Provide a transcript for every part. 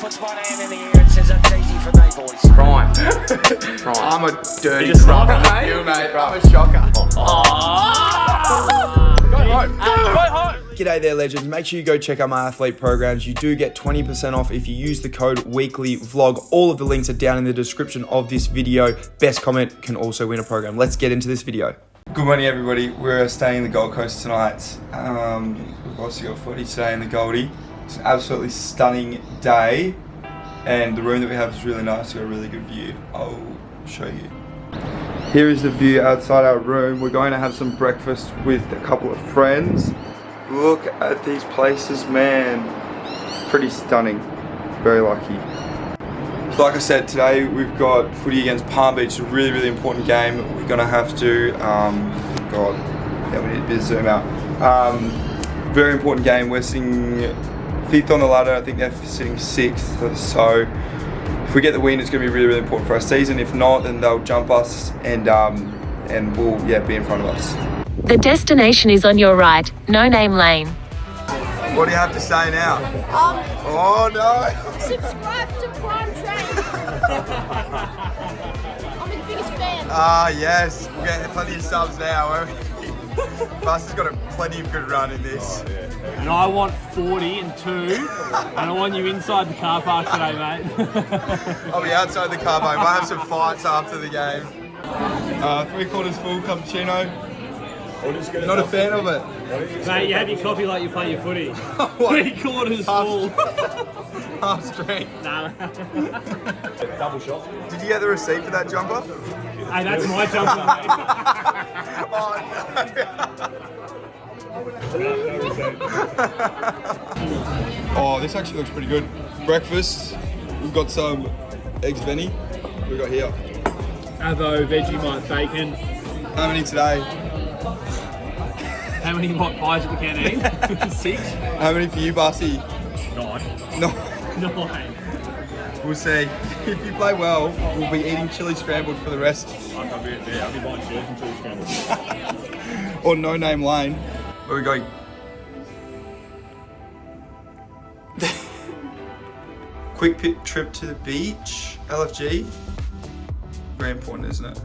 puts one hand in the air and says that's easy for me, boys. Prime. I'm a dirty drop, mate. You, mate. I'm a shocker. G'day there, legends. Make sure you go check out my athlete programs. You do get 20% off if you use the code WEEKLYVLOG. All of the links are down in the description of this video. Best comment can also win a program. Let's get into this video. Good morning, everybody. We're staying in the Gold Coast tonight. We've also got footy today in the Goldie. It's an absolutely stunning day, and the room that we have is really nice. We've got a really good view. I'll show you. Here is the view outside our room. We're going to have some breakfast with a couple of friends. Look at these places, man. Pretty stunning. Very lucky. So like I said, today we've got footy against Palm Beach. A really, really important game. We're going to have to, God, yeah, we need a bit of zoom out. Very important game. We're sitting 5th on the ladder. I think they're sitting 6th. So if we get the win, it's going to be really, really important for our season. If not, then they'll jump us and we'll be in front of us. The destination is on your right, no name lane. What do you have to say now? Oh no! Subscribe to Prime Train. I'm his biggest fan. Yes, we'll get plenty of subs now. Bus has got plenty of good run in this. Oh, yeah. And I want 40 and 2, and I want you inside the car park today, mate. I'll be outside the car park. Might have some fights after the game. 3/4 full cappuccino. Not a fan of it. Mate, you have your coffee like you play your footy. 3/4 full. Half strength. No. Double shot. Did you get the receipt for that jumper? Hey, that's my jumper, mate. Oh, this actually looks pretty good. Breakfast. We've got some eggs Benny. What do we got here? Avo, Vegemite, bacon. How many today? How many hot pies at the canteen? 6? How many for you, Bussy? 9. No. 9. We'll see. If you play well, we'll be eating chili scrambled for the rest. I'll be buying shirts and chili scrambled. Or no name lane. Where are we going? Quick pit trip to the beach. LFG. Very important, isn't it?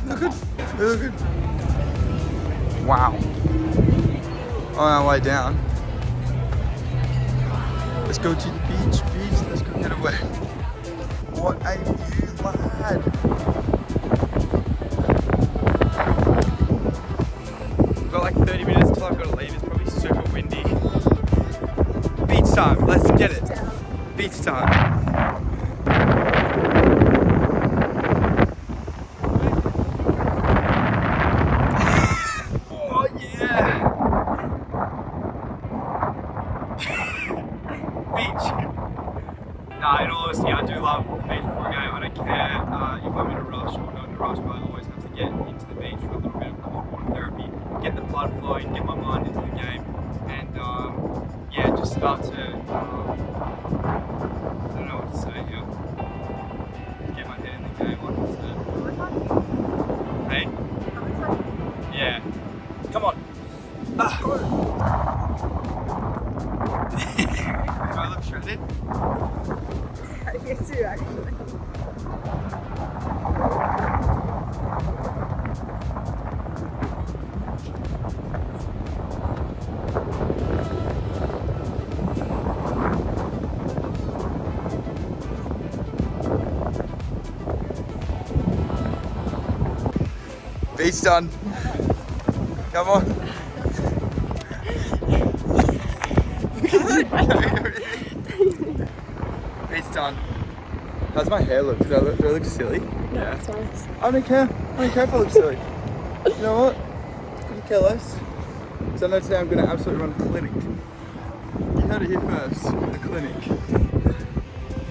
Look good. Look good. Wow. On our way down. Let's go to the beach. Let's go get away. What a view, lad. We've got like 30 minutes till I've got to leave. It's probably super windy. Beach time. Let's get it. Beach time. In all honesty, I do love the beach before a game. I don't care if I'm in a rush or not in a rush, but I always have to get into the beach for a little bit of cold water therapy, get the blood flowing, get my mind into the game, and just start to, I don't know what to say here, get my head in the game like I said. Hey? Yeah. Come on. Do I look shredded? You too, actually. Beach done. Come on. Beach done. How's my hair look? Do I look silly? Yeah, that's nice. I don't care. I don't care if I look silly. You know what? Couldn't care less. Because I know today I'm going to absolutely run a clinic. You heard it here first. A clinic.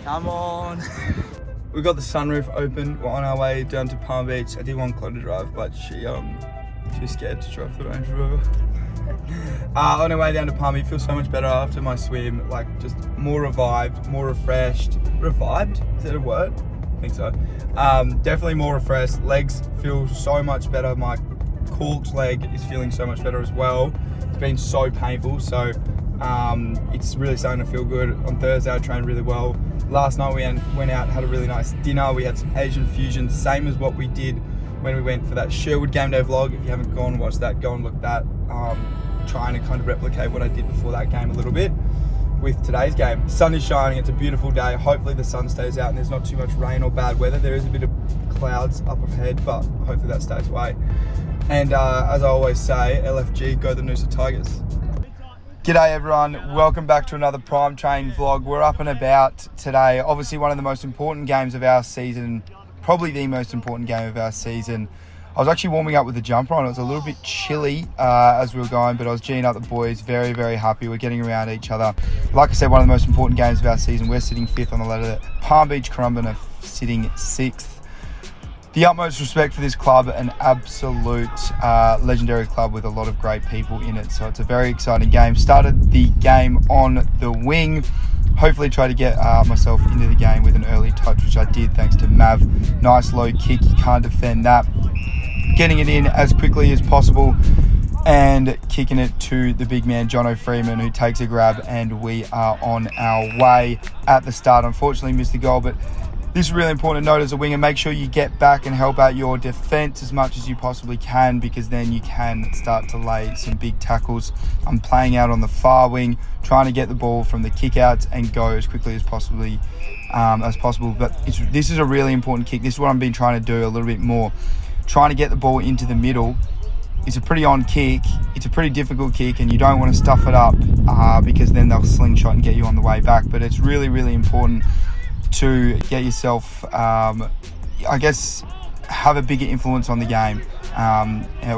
Come on. We've got the sunroof open. We're on our way down to Palm Beach. I did want Claude to drive, but she's scared to drive the Range Rover. On our way down to Palm Beach, feel so much better after my swim. Like, just more revived, more refreshed. Revived? Is that a word? I think so. Definitely more refreshed. Legs feel so much better. My Cork's leg is feeling so much better as well. It's been so painful, so it's really starting to feel good. On Thursday I trained really well. Last night we went out and had a really nice dinner. We had some Asian fusion, same as what we did when we went for that Sherwood game day vlog. If you haven't gone and watched that, go and look at that. Trying to kind of replicate what I did before that game a little bit with today's game. Sun is shining, it's a beautiful day. Hopefully the sun stays out and there's not too much rain or bad weather. There is a bit of clouds up ahead, but hopefully that stays away. And as I always say, LFG, go the Noosa Tigers. G'day everyone, welcome back to another Prime Train vlog. We're up and about today. Obviously one of the most important games of our season, probably the most important game of our season. I was actually warming up with the jumper on. It was a little bit chilly as we were going, but I was G'ing up the boys. Very, very happy. We're getting around each other. Like I said, one of the most important games of our season. We're sitting 5th on the ladder. Palm Beach Currumbin are sitting 6th. The utmost respect for this club, an absolute legendary club with a lot of great people in it. So it's a very exciting game. Started the game on the wing. Hopefully try to get myself into the game with an early touch, which I did thanks to Mav. Nice low kick, you can't defend that. Getting it in as quickly as possible and kicking it to the big man, Jono Freeman, who takes a grab, and we are on our way at the start. Unfortunately missed the goal, but this is really important to note as a winger. Make sure you get back and help out your defence as much as you possibly can, because then you can start to lay some big tackles. I'm playing out on the far wing, trying to get the ball from the kick-outs and go as quickly as possible. But this is a really important kick. This is what I've been trying to do a little bit more. Trying to get the ball into the middle. It's a pretty on kick. It's a pretty difficult kick, and you don't want to stuff it up because then they'll slingshot and get you on the way back. But it's really, really important to get yourself, I guess, have a bigger influence on the game.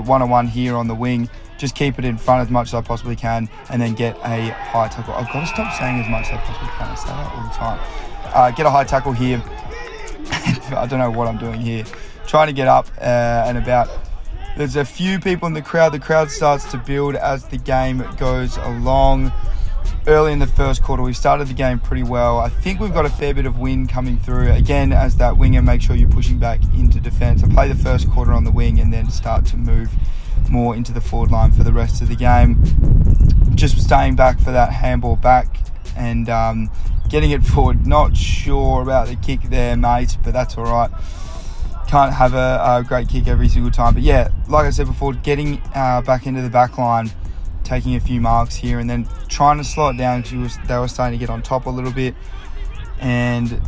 One-on-one here on the wing. Just keep it in front as much as I possibly can, and then get a high tackle. I've got to stop saying as much as I possibly can. I say that all the time. Get a high tackle here. I don't know what I'm doing here. Trying to get up and about. There's a few people in the crowd. The crowd starts to build as the game goes along. Early in the first quarter, we started the game pretty well. I think we've got a fair bit of wind coming through. Again, as that winger, make sure you're pushing back into defence. I play the first quarter on the wing and then start to move more into the forward line for the rest of the game. Just staying back for that handball back and getting it forward. Not sure about the kick there, mate, but that's all right. Can't have a great kick every single time. But yeah, like I said before, getting back into the back line, taking a few marks here and then trying to slow it down because they were starting to get on top a little bit. And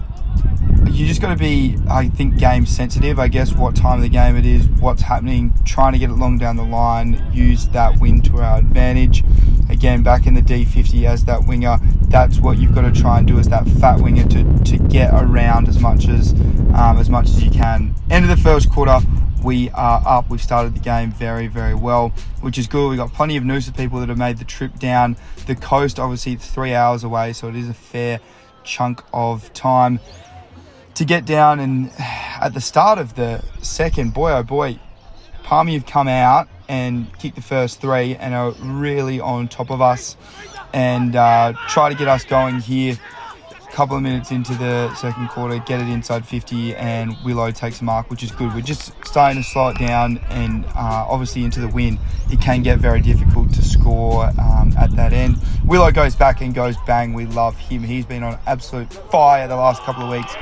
you just got to be, I think, game sensitive. I guess what time of the game it is, what's happening, trying to get it long down the line, use that wind to our advantage. Again, back in the D50 as that winger, that's what you've got to try and do as that fat winger to get around as much as you can. End of the first quarter, we are up. We've started the game very, very well, which is good. We've got plenty of Noosa people that have made the trip down the coast. Obviously, it's 3 hours away, so it is a fair chunk of time to get down. And at the start of the second, boy oh boy, Palmy have come out and kicked the first 3 and are really on top of us and try to get us going here. A couple of minutes into the second quarter, get it inside 50 and Willow takes a mark, which is good. We're just starting to slow it down, and obviously into the wind it can get very difficult to score at that end. Willow goes back and goes bang. We love him. He's been on absolute fire the last couple of weeks.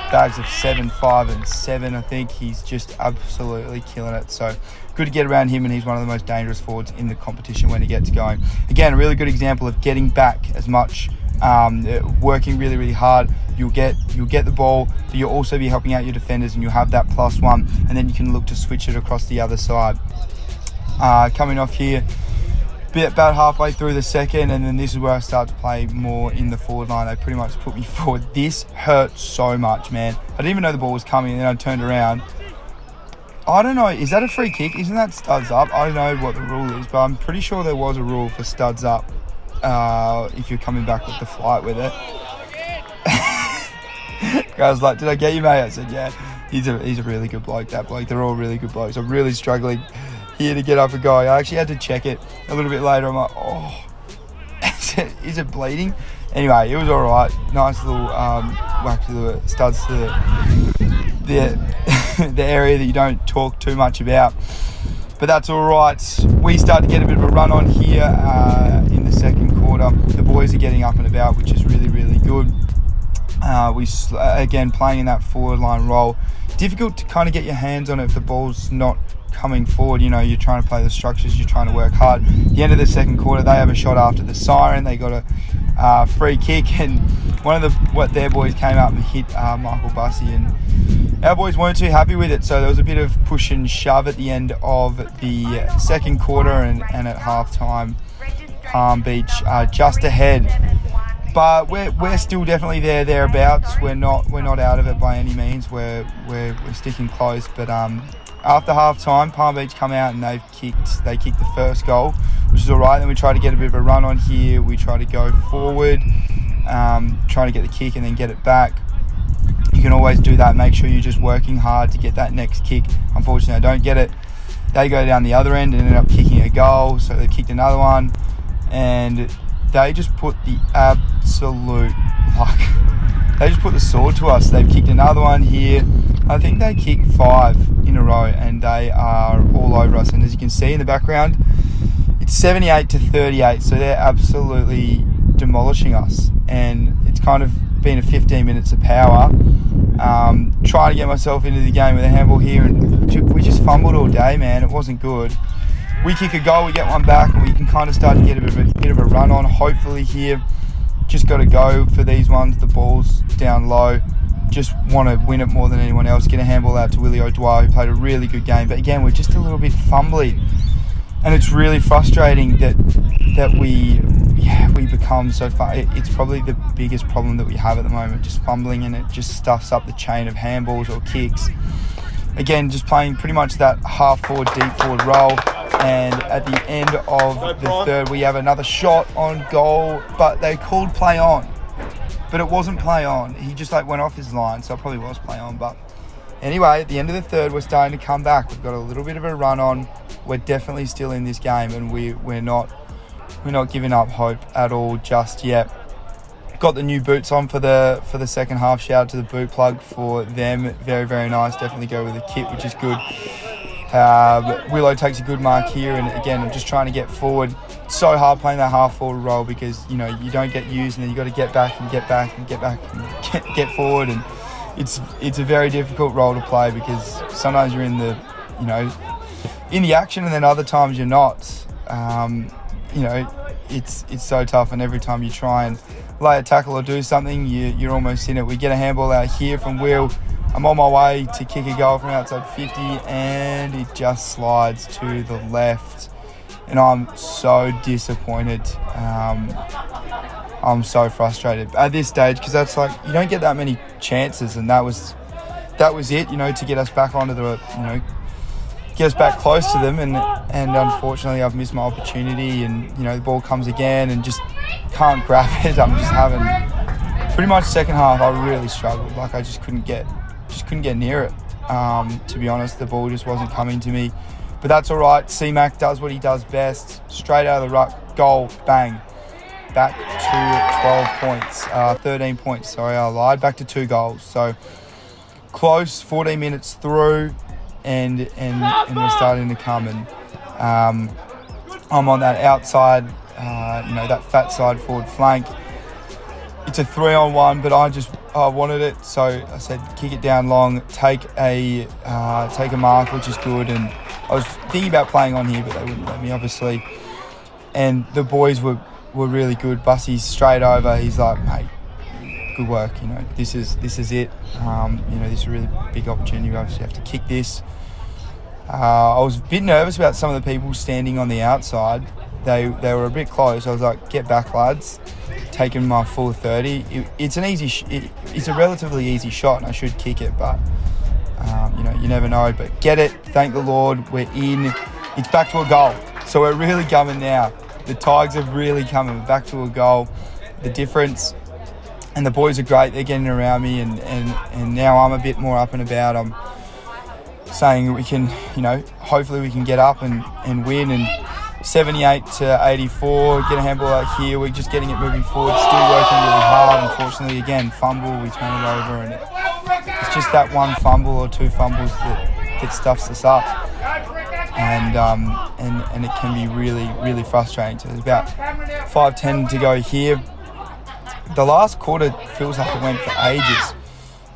Bags of 7, 5 and 7. I think he's just absolutely killing it. So good to get around him, and he's one of the most dangerous forwards in the competition when he gets going. Again, a really good example of getting back as much, working really, really hard. You'll get the ball, but you'll also be helping out your defenders, and you'll have that +1, and then you can look to switch it across the other side. Coming off here, about halfway through the second, and then this is where I start to play more in the forward line. They pretty much put me forward. This hurt so much, man. I didn't even know the ball was coming, and then I turned around. I don't know, is that a free kick? Isn't that studs up? I don't know what the rule is, but I'm pretty sure there was a rule for studs up if you're coming back with the flight with it. Guys like, did I get you, mate? I said, yeah. He's a really good bloke, that bloke. They're all really good blokes. I'm really struggling here to get up and going. I actually had to check it a little bit later. I'm like, oh, is it bleeding? Anyway, it was all right. Nice little whack to the studs to the area that you don't talk too much about. But that's all right. We start to get a bit of a run on here in the second quarter. The boys are getting up and about, which is really, really good. Again, playing in that forward line role. Difficult to kind of get your hands on it if the ball's not coming forward. You know, you're trying to play the structures, you're trying to work hard. At the end of the second quarter, they have a shot after the siren. They got a free kick, and one of their boys came up and hit Michael Bussey, and our boys weren't too happy with it. So there was a bit of push and shove at the end of the second quarter, and at halftime, Palm Beach just ahead. But we're still definitely thereabouts. We're not out of it by any means. We're sticking close. But after half time, Palm Beach come out and they kicked the first goal, which is all right. Then we try to get a bit of a run on here. We try to go forward, trying to get the kick and then get it back. You can always do that. Make sure you're just working hard to get that next kick. Unfortunately, I don't get it. They go down the other end and end up kicking a goal. So they kicked another one, and they just put the absolute, they just put the sword to us. They've kicked another one here. I think they kicked 5 in a row, and they are all over us. And as you can see in the background, it's 78-38. So they're absolutely demolishing us. And it's kind of been a 15 minutes of power. Trying to get myself into the game with a handball here, and we just fumbled all day, man. It wasn't good. We kick a goal, we get one back, and we can kind of start to get a bit of a run on, hopefully here. Just got to go for these ones. The ball's down low. Just want to win it more than anyone else. Get a handball out to Willie O'Dwyer, who played a really good game. But again, we're just a little bit fumbly. And it's really frustrating that we become so far. It's probably the biggest problem that we have at the moment, just fumbling, and it just stuffs up the chain of handballs or kicks. Again, just playing pretty much that half forward, deep forward role. And at the end of the third, we have another shot on goal, but they called play on. But it wasn't play on. He just went off his line, so it probably was play on. But anyway, at the end of the third, we're starting to come back. We've got a little bit of a run on. We're definitely still in this game, and we're not giving up hope at all just yet. Got the new boots on for the second half. Shout out to the boot plug for them. Very, very nice. Definitely go with the kit, which is good. Willow takes a good mark here, and again, I'm just trying to get forward. It's so hard playing that half forward role because you don't get used, and then you got to get back and get back and get back and get forward, and it's a very difficult role to play because sometimes you're in the action, and then other times you're not. It's so tough, and every time you try and lay a tackle or do something, you're almost in it. We get a handball out here from Will. I'm on my way to kick a goal from outside 50, and it just slides to the left, and I'm so disappointed. I'm so frustrated at this stage because that's you don't get that many chances, and that was it, to get us back onto the, get us back close to them, and unfortunately I've missed my opportunity, and the ball comes again and just can't grab it. I'm just having pretty much second half I really struggled. I just couldn't get near it. To be honest, the ball just wasn't coming to me, but that's all right. C-Mac does what he does best. Straight out of the ruck, goal, bang, back to 12 points, 13 points. Sorry, I lied. Back to 2 goals. So close. 14 minutes through, and we're starting to come. And I'm on that outside, that fat side forward flank. It's a 3-on-1, but I wanted it, so I said kick it down long, take a mark, which is good. And I was thinking about playing on here, but they wouldn't let me, obviously. And the boys were really good. Bussey's straight over. He's like, mate, good work. This is it. This is a really big opportunity. You obviously have to kick this. I was a bit nervous about some of the people standing on the outside. They were a bit close. I was like, get back, lads. Taking my full 30. It's a relatively easy shot, and I should kick it, but you never know. But get it. Thank the Lord. We're in. It's back to a goal. So we're really coming now. The Tigers are really coming. We're back to a goal. The difference. And the boys are great. They're getting around me, and now I'm a bit more up and about. I'm saying we can, hopefully we can get up and win. And 78-84, get a handball out here. We're just getting it moving forward, still working really hard. Unfortunately, again, fumble, we turn it over, and it's just that one fumble or 2 fumbles that stuffs us up. and it can be really frustrating. So there's about 5:10 to go here. The last quarter feels like it went for ages.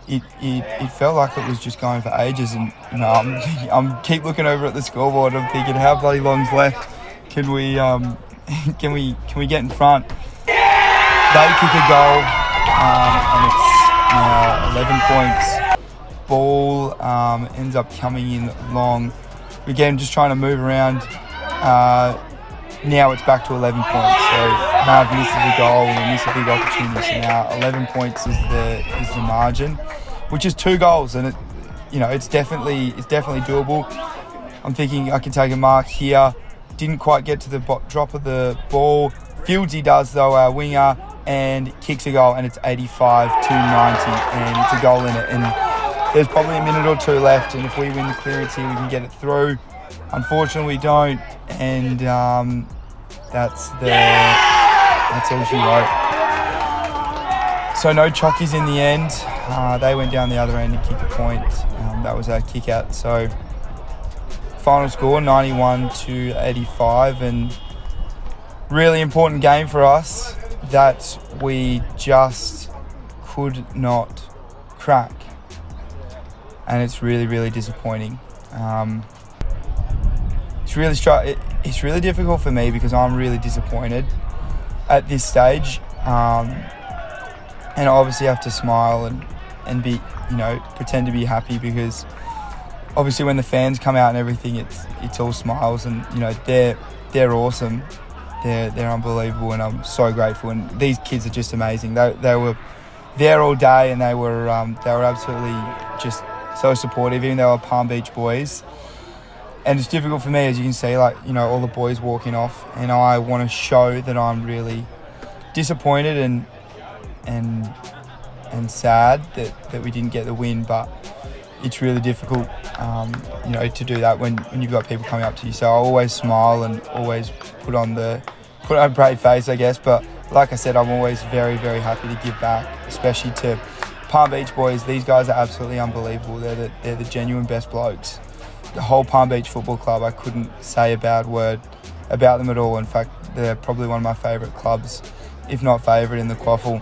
It felt like it was just going for ages, and I'm keep looking over at the scoreboard. I'm thinking, how bloody long's left? Can we get in front? They kick a goal, and it's now 11 points. Ball ends up coming in long. Again, just trying to move around. Now it's back to 11 points. So Mav misses a goal and miss a big opportunity. So now 11 points is the margin, which is 2 goals, and it's definitely doable. I'm thinking I can take a mark here. Didn't quite get to the drop of the ball. Fieldsy does though, our winger, and kicks a goal, and it's 85 to 90, and it's a goal in it. And there's probably a minute or two left, and if we win the clearance here, we can get it through. Unfortunately, we don't, and that's all she wrote. So no chockies in the end. They went down the other end and kicked a point. That was our kick out. So final score 91 to 85, and really important game for us that we just could not crack, and it's really disappointing. It's really difficult for me because I'm really disappointed at this stage, and I obviously have to smile and be, pretend to be happy, because obviously when the fans come out and everything, it's all smiles, and they're awesome, they're unbelievable, and I'm so grateful. And these kids are just amazing. They were there all day, and they were absolutely just so supportive, even though they were Palm Beach boys. And it's difficult for me, as you can see, all the boys walking off, and I want to show that I'm really disappointed and sad that we didn't get the win. But it's really difficult, to do that when you've got people coming up to you. So I always smile and always put on a brave face, I guess. But like I said, I'm always very happy to give back, especially to Palm Beach boys. These guys are absolutely unbelievable. They're the genuine best blokes. The whole Palm Beach Football Club, I couldn't say a bad word about them at all. In fact, they're probably one of my favourite clubs, if not favourite, in the QAFL.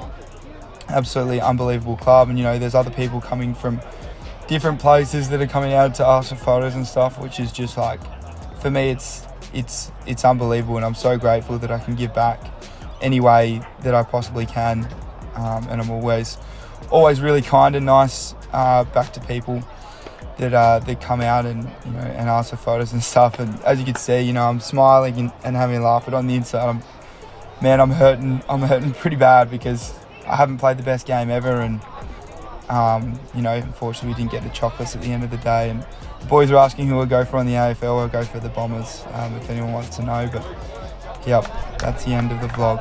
Absolutely unbelievable club. And there's other people coming from different places that are coming out to ask for photos and stuff, which is just for me, it's unbelievable, and I'm so grateful that I can give back any way that I possibly can. And I'm always really kind and nice back to people that come out and ask for photos and stuff. And as you can see, I'm smiling and having a laugh, but on the inside, I'm hurting pretty bad, because I haven't played the best game ever, and unfortunately we didn't get the chocolates at the end of the day. And the boys are asking who I'll go for on the AFL. I'll go for the Bombers, if anyone wants to know. But yep, that's the end of the vlog.